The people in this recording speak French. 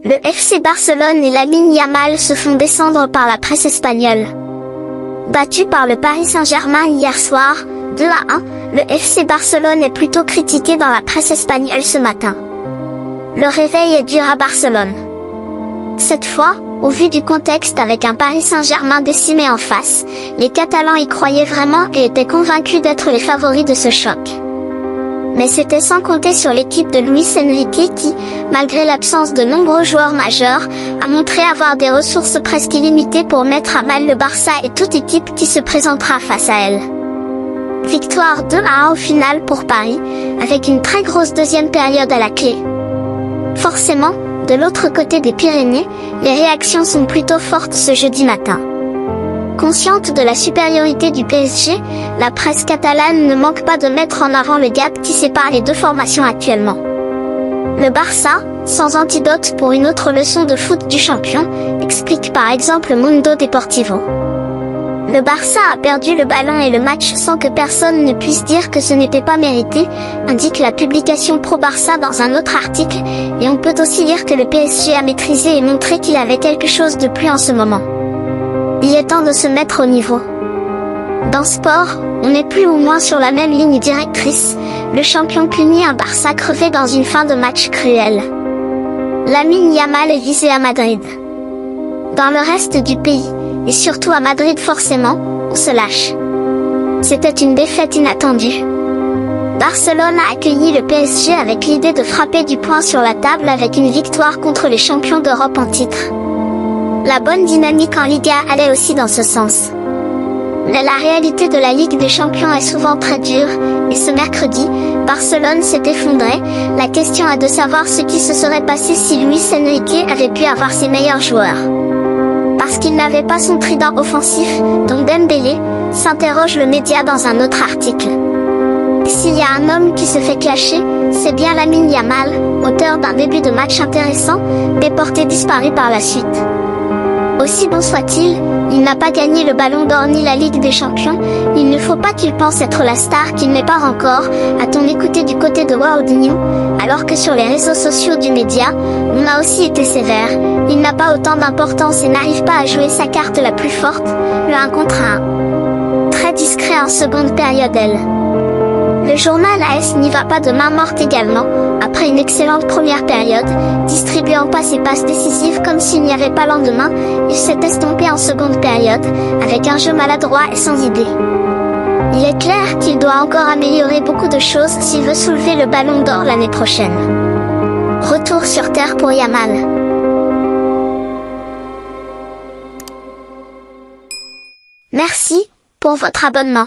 Le FC Barcelone et Lamine Yamal se font descendre par la presse espagnole. Battu par le Paris Saint-Germain hier soir, 2-1, le FC Barcelone est plutôt critiqué dans la presse espagnole ce matin. Le réveil est dur à Barcelone. Cette fois, au vu du contexte avec un Paris Saint-Germain décimé en face, les Catalans y croyaient vraiment et étaient convaincus d'être les favoris de ce choc. Mais c'était sans compter sur l'équipe de Luis Enrique qui, malgré l'absence de nombreux joueurs majeurs, a montré avoir des ressources presque illimitées pour mettre à mal le Barça et toute équipe qui se présentera face à elle. Victoire 2-1 au final pour Paris, avec une très grosse deuxième période à la clé. Forcément, de l'autre côté des Pyrénées, les réactions sont plutôt fortes ce jeudi matin. Consciente de la supériorité du PSG, la presse catalane ne manque pas de mettre en avant le gap qui sépare les deux formations actuellement. Le Barça, sans antidote pour une autre leçon de foot du champion, explique par exemple Mundo Deportivo. Le Barça a perdu le ballon et le match sans que personne ne puisse dire que ce n'était pas mérité, indique la publication Pro Barça dans un autre article, et on peut aussi lire que le PSG a maîtrisé et montré qu'il avait quelque chose de plus en ce moment. Il est temps de se mettre au niveau. Dans sport, on est plus ou moins sur la même ligne directrice, le champion punit un Barça crevé dans une fin de match cruelle. Lamine Yamal est visé à Madrid. Dans le reste du pays, et surtout à Madrid forcément, on se lâche. C'était une défaite inattendue. Barcelone a accueilli le PSG avec l'idée de frapper du poing sur la table avec une victoire contre les champions d'Europe en titre. La bonne dynamique en Liga allait aussi dans ce sens. Mais la réalité de la Ligue des Champions est souvent très dure, et ce mercredi, Barcelone s'est effondré. La question est de savoir ce qui se serait passé si Luis Enrique avait pu avoir ses meilleurs joueurs. Parce qu'il n'avait pas son trident offensif, donc Dembélé, s'interroge le média dans un autre article. S'il y a un homme qui se fait clasher, c'est bien Lamine Yamal, auteur d'un début de match intéressant, déporté disparu par la suite. Aussi bon soit-il, il n'a pas gagné le Ballon d'Or ni la Ligue des Champions, il ne faut pas qu'il pense être la star qu'il n'est pas encore, a-t-on écouté du côté de World News, alors que sur les réseaux sociaux du média, on a aussi été sévère, il n'a pas autant d'importance et n'arrive pas à jouer sa carte la plus forte, le 1 contre 1. Très discret en seconde période elle. Le journal AS n'y va pas de main morte également, après une excellente première période, distribuant pas ses passes décisives comme s'il n'y avait pas lendemain, il s'est estompé en seconde période, avec un jeu maladroit et sans idée. Il est clair qu'il doit encore améliorer beaucoup de choses s'il veut soulever le Ballon d'Or l'année prochaine. Retour sur terre pour Yamal. Merci pour votre abonnement.